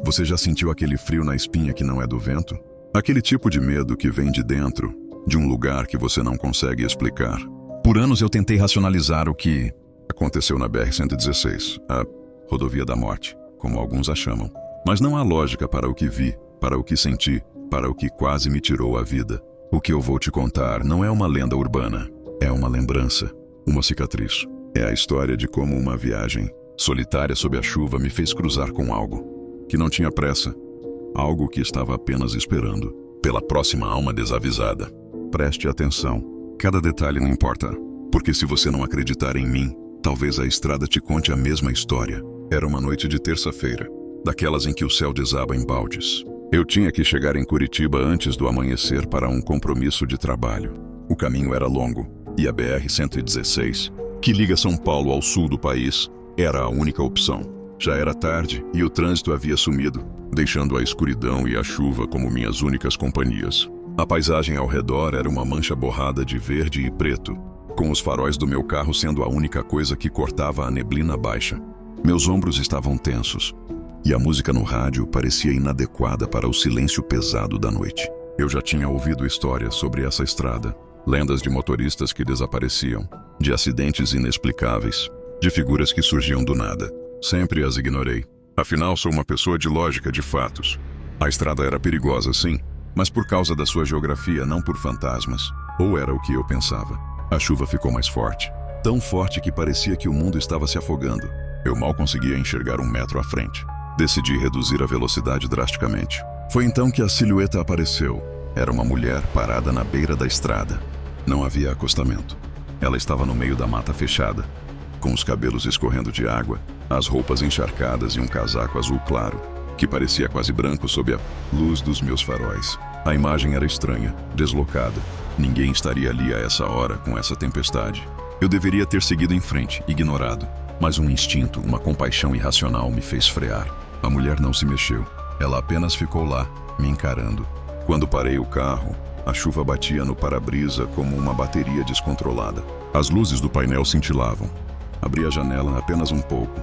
Você já sentiu aquele frio na espinha que não é do vento? Aquele tipo de medo que vem de dentro, de um lugar que você não consegue explicar. Por anos eu tentei racionalizar o que aconteceu na BR-116, a rodovia da morte, como alguns a chamam. Mas não há lógica para o que vi, para o que senti, para o que quase me tirou a vida. O que eu vou te contar não é uma lenda urbana, é uma lembrança, uma cicatriz. É a história de como uma viagem solitária sob a chuva me fez cruzar com algo que não tinha pressa, algo que estava apenas esperando pela próxima alma desavisada. Preste atenção, cada detalhe não importa, porque se você não acreditar em mim, talvez a estrada te conte a mesma história. Era uma noite de terça-feira, daquelas em que o céu desaba em baldes. Eu tinha que chegar em Curitiba antes do amanhecer para um compromisso de trabalho. O caminho era longo, e a BR-116, que liga São Paulo ao sul do país, era a única opção. Já era tarde e o trânsito havia sumido, deixando a escuridão e a chuva como minhas únicas companhias. A paisagem ao redor era uma mancha borrada de verde e preto, com os faróis do meu carro sendo a única coisa que cortava a neblina baixa. Meus ombros estavam tensos, e a música no rádio parecia inadequada para o silêncio pesado da noite. Eu já tinha ouvido histórias sobre essa estrada, lendas de motoristas que desapareciam, de acidentes inexplicáveis, de figuras que surgiam do nada. Sempre as ignorei. Afinal, sou uma pessoa de lógica, de fatos. A estrada era perigosa, sim, mas por causa da sua geografia, não por fantasmas. Ou era o que eu pensava. A chuva ficou mais forte. Tão forte que parecia que o mundo estava se afogando. Eu mal conseguia enxergar 1 metro à frente. Decidi reduzir a velocidade drasticamente. Foi então que a silhueta apareceu. Era uma mulher parada na beira da estrada. Não havia acostamento. Ela estava no meio da mata fechada, com os cabelos escorrendo de água, as roupas encharcadas e um casaco azul claro, que parecia quase branco sob a luz dos meus faróis. A imagem era estranha, deslocada. Ninguém estaria ali a essa hora com essa tempestade. Eu deveria ter seguido em frente, ignorado, mas um instinto, uma compaixão irracional me fez frear. A mulher não se mexeu. Ela apenas ficou lá, me encarando. Quando parei o carro, a chuva batia no para-brisa como uma bateria descontrolada. As luzes do painel cintilavam. Abri a janela apenas um pouco,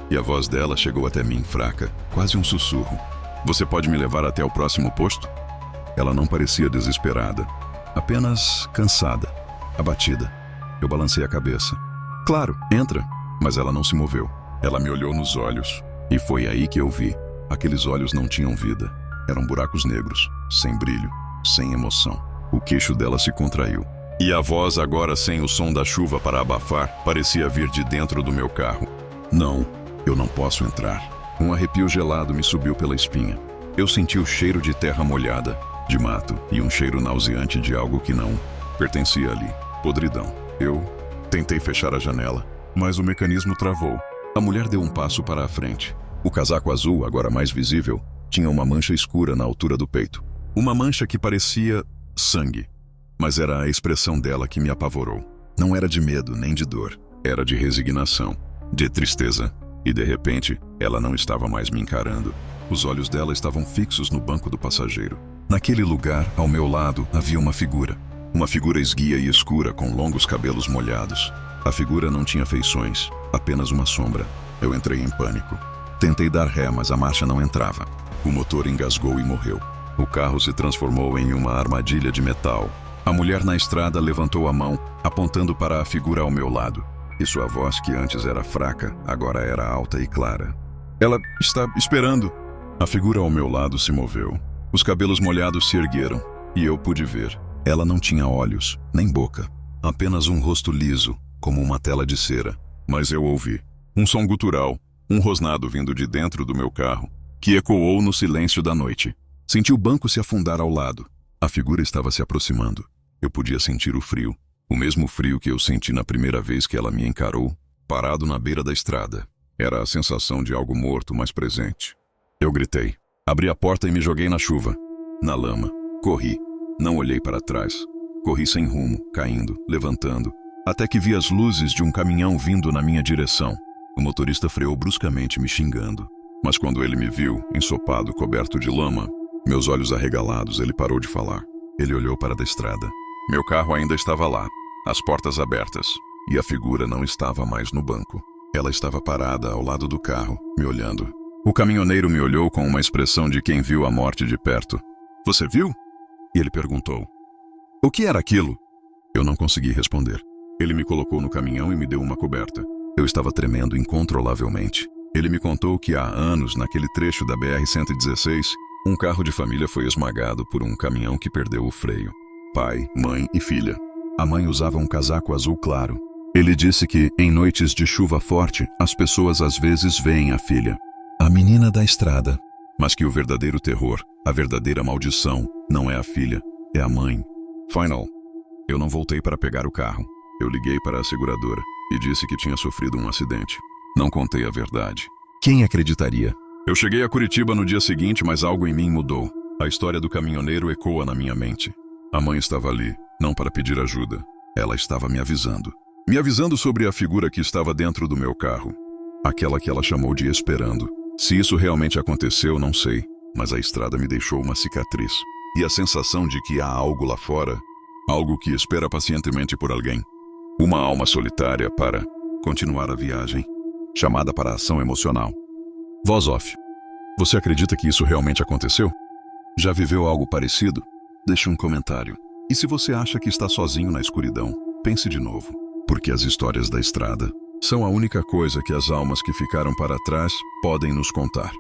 e a voz dela chegou até mim, fraca, quase um sussurro. Você pode me levar até o próximo posto? Ela não parecia desesperada, apenas cansada, abatida. Eu balancei a cabeça. Claro, entra. Mas ela não se moveu. Ela me olhou nos olhos, e foi aí que eu vi. Aqueles olhos não tinham vida. Eram buracos negros, sem brilho, sem emoção. O queixo dela se contraiu. E a voz, agora sem o som da chuva para abafar, parecia vir de dentro do meu carro. Não, eu não posso entrar. Um arrepio gelado me subiu pela espinha. Eu senti o cheiro de terra molhada, de mato, e um cheiro nauseante de algo que não pertencia ali. Podridão. Eu tentei fechar a janela, mas o mecanismo travou. A mulher deu um passo para a frente. O casaco azul, agora mais visível, tinha uma mancha escura na altura do peito. Uma mancha que parecia sangue. Mas era a expressão dela que me apavorou. Não era de medo nem de dor. Era de resignação, de tristeza. E de repente, ela não estava mais me encarando. Os olhos dela estavam fixos no banco do passageiro. Naquele lugar, ao meu lado, havia uma figura. Uma figura esguia e escura com longos cabelos molhados. A figura não tinha feições, apenas uma sombra. Eu entrei em pânico. Tentei dar ré, mas a marcha não entrava. O motor engasgou e morreu. O carro se transformou em uma armadilha de metal. A mulher na estrada levantou a mão, apontando para a figura ao meu lado. E sua voz, que antes era fraca, agora era alta e clara. Ela está esperando. A figura ao meu lado se moveu. Os cabelos molhados se ergueram, e eu pude ver. Ela não tinha olhos, nem boca. Apenas um rosto liso, como uma tela de cera. Mas eu ouvi um som gutural, um rosnado vindo de dentro do meu carro, que ecoou no silêncio da noite. Senti o banco se afundar ao lado. A figura estava se aproximando. Eu podia sentir o frio, o mesmo frio que eu senti na primeira vez que ela me encarou, parado na beira da estrada. Era a sensação de algo morto, mas presente. Eu gritei. Abri a porta e me joguei na chuva, na lama. Corri. Não olhei para trás. Corri sem rumo, caindo, levantando, até que vi as luzes de um caminhão vindo na minha direção. O motorista freou bruscamente, me xingando. Mas quando ele me viu, ensopado, coberto de lama, meus olhos arregalados, ele parou de falar. Ele olhou para a estrada. Meu carro ainda estava lá, as portas abertas, e a figura não estava mais no banco. Ela estava parada ao lado do carro, me olhando. O caminhoneiro me olhou com uma expressão de quem viu a morte de perto. Você viu? E ele perguntou. O que era aquilo? Eu não consegui responder. Ele me colocou no caminhão e me deu uma coberta. Eu estava tremendo incontrolavelmente. Ele me contou que há anos, naquele trecho da BR-116, um carro de família foi esmagado por um caminhão que perdeu o freio. Pai, mãe e filha. A mãe usava um casaco azul claro. Ele disse que, em noites de chuva forte, as pessoas às vezes veem a filha, a menina da estrada. Mas que o verdadeiro terror, a verdadeira maldição, não é a filha, é a mãe. Final. Eu não voltei para pegar o carro. Eu liguei para a seguradora e disse que tinha sofrido um acidente. Não contei a verdade. Quem acreditaria? Eu cheguei a Curitiba no dia seguinte, mas algo em mim mudou. A história do caminhoneiro ecoa na minha mente. A mãe estava ali, não para pedir ajuda. Ela estava me avisando. Me avisando sobre a figura que estava dentro do meu carro. Aquela que ela chamou de esperando. Se isso realmente aconteceu, não sei. Mas a estrada me deixou uma cicatriz. E a sensação de que há algo lá fora. Algo que espera pacientemente por alguém. Uma alma solitária para continuar a viagem. Chamada para a ação emocional. Voz off. Você acredita que isso realmente aconteceu? Já viveu algo parecido? Deixe um comentário. E se você acha que está sozinho na escuridão, pense de novo. Porque as histórias da estrada são a única coisa que as almas que ficaram para trás podem nos contar.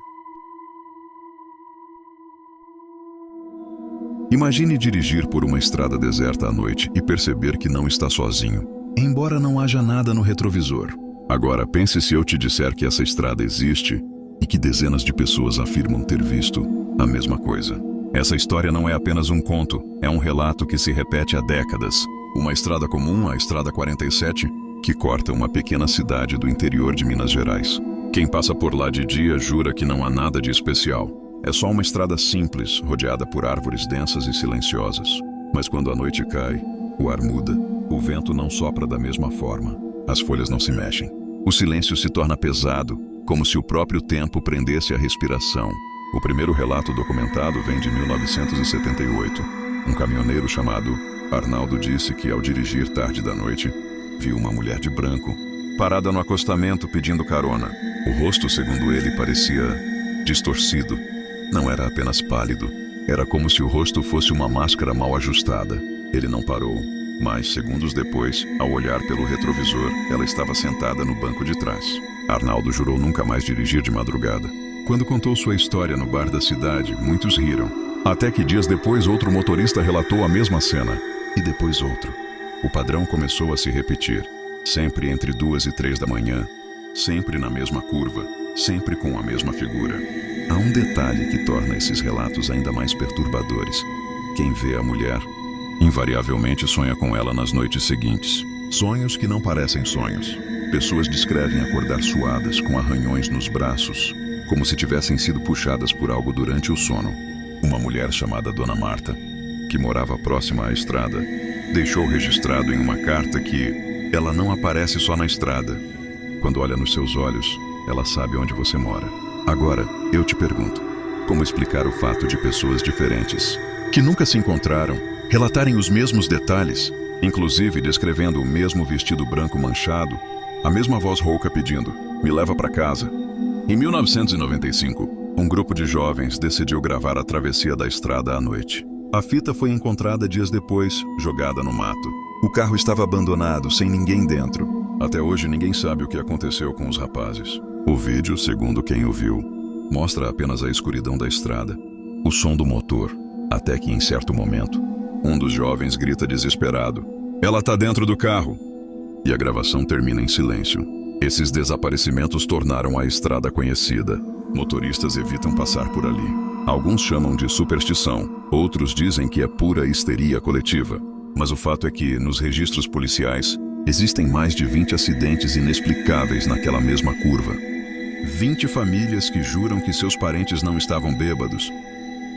Imagine dirigir por uma estrada deserta à noite e perceber que não está sozinho, embora não haja nada no retrovisor. Agora pense se eu te disser que essa estrada existe e que dezenas de pessoas afirmam ter visto a mesma coisa. Essa história não é apenas um conto, é um relato que se repete há décadas. Uma estrada comum, a Estrada 47, que corta uma pequena cidade do interior de Minas Gerais. Quem passa por lá de dia jura que não há nada de especial. É só uma estrada simples, rodeada por árvores densas e silenciosas. Mas quando a noite cai, o ar muda, o vento não sopra da mesma forma, as folhas não se mexem. O silêncio se torna pesado, como se o próprio tempo prendesse a respiração. O primeiro relato documentado vem de 1978. Um caminhoneiro chamado Arnaldo disse que, ao dirigir tarde da noite, viu uma mulher de branco, parada no acostamento pedindo carona. O rosto, segundo ele, parecia distorcido. Não era apenas pálido. Era como se o rosto fosse uma máscara mal ajustada. Ele não parou, mas, segundos depois, ao olhar pelo retrovisor, ela estava sentada no banco de trás. Arnaldo jurou nunca mais dirigir de madrugada. Quando contou sua história no bar da cidade, muitos riram. Até que dias depois, outro motorista relatou a mesma cena. E depois outro. O padrão começou a se repetir. Sempre entre 2 e 3 da manhã. Sempre na mesma curva. Sempre com a mesma figura. Há um detalhe que torna esses relatos ainda mais perturbadores. Quem vê a mulher, invariavelmente sonha com ela nas noites seguintes. Sonhos que não parecem sonhos. Pessoas descrevem acordar suadas, com arranhões nos braços, como se tivessem sido puxadas por algo durante o sono. Uma mulher chamada Dona Marta, que morava próxima à estrada, deixou registrado em uma carta que ela não aparece só na estrada. Quando olha nos seus olhos, ela sabe onde você mora. Agora, eu te pergunto, como explicar o fato de pessoas diferentes, que nunca se encontraram, relatarem os mesmos detalhes, inclusive descrevendo o mesmo vestido branco manchado, a mesma voz rouca pedindo, me leva para casa. Em 1995, um grupo de jovens decidiu gravar a travessia da estrada à noite. A fita foi encontrada dias depois, jogada no mato. O carro estava abandonado, sem ninguém dentro. Até hoje ninguém sabe o que aconteceu com os rapazes. O vídeo, segundo quem o viu, mostra apenas a escuridão da estrada, o som do motor, até que em certo momento, um dos jovens grita desesperado, ela tá dentro do carro! E a gravação termina em silêncio. Esses desaparecimentos tornaram a estrada conhecida. Motoristas evitam passar por ali. Alguns chamam de superstição, outros dizem que é pura histeria coletiva. Mas o fato é que, nos registros policiais, existem mais de 20 acidentes inexplicáveis naquela mesma curva. 20 famílias que juram que seus parentes não estavam bêbados,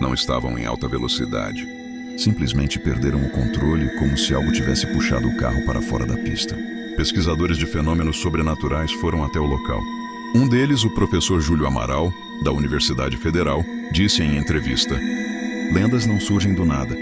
não estavam em alta velocidade. Simplesmente perderam o controle, como se algo tivesse puxado o carro para fora da pista. Pesquisadores de fenômenos sobrenaturais foram até o local. Um deles, o professor Júlio Amaral, da Universidade Federal, disse em entrevista: lendas não surgem do nada.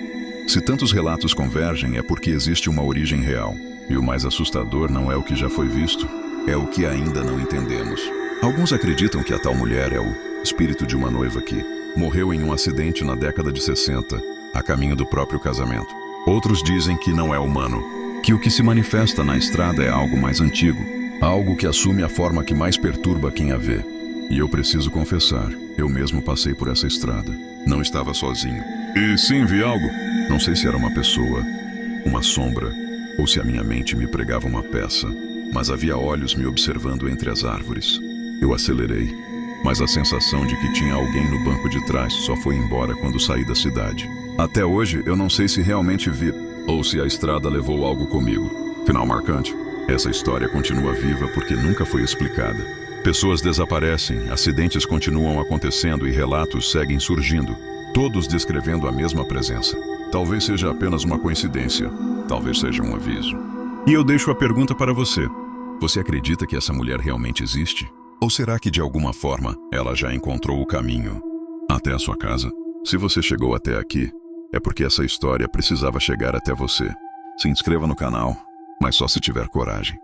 Se tantos relatos convergem, é porque existe uma origem real. E o mais assustador não é o que já foi visto, é o que ainda não entendemos. Alguns acreditam que a tal mulher é o espírito de uma noiva que morreu em um acidente na década de 60, a caminho do próprio casamento. Outros dizem que não é humano, que o que se manifesta na estrada é algo mais antigo, algo que assume a forma que mais perturba quem a vê. E eu preciso confessar, eu mesmo passei por essa estrada. Não estava sozinho. E sim, vi algo. Não sei se era uma pessoa, uma sombra, ou se a minha mente me pregava uma peça, mas havia olhos me observando entre as árvores. Eu acelerei, mas a sensação de que tinha alguém no banco de trás só foi embora quando saí da cidade. Até hoje, eu não sei se realmente vi, ou se a estrada levou algo comigo. Final marcante. Essa história continua viva porque nunca foi explicada. Pessoas desaparecem, acidentes continuam acontecendo e relatos seguem surgindo, todos descrevendo a mesma presença. Talvez seja apenas uma coincidência, talvez seja um aviso. E eu deixo a pergunta para você. Você acredita que essa mulher realmente existe? Ou será que de alguma forma ela já encontrou o caminho até a sua casa? Se você chegou até aqui, é porque essa história precisava chegar até você. Se inscreva no canal, mas só se tiver coragem.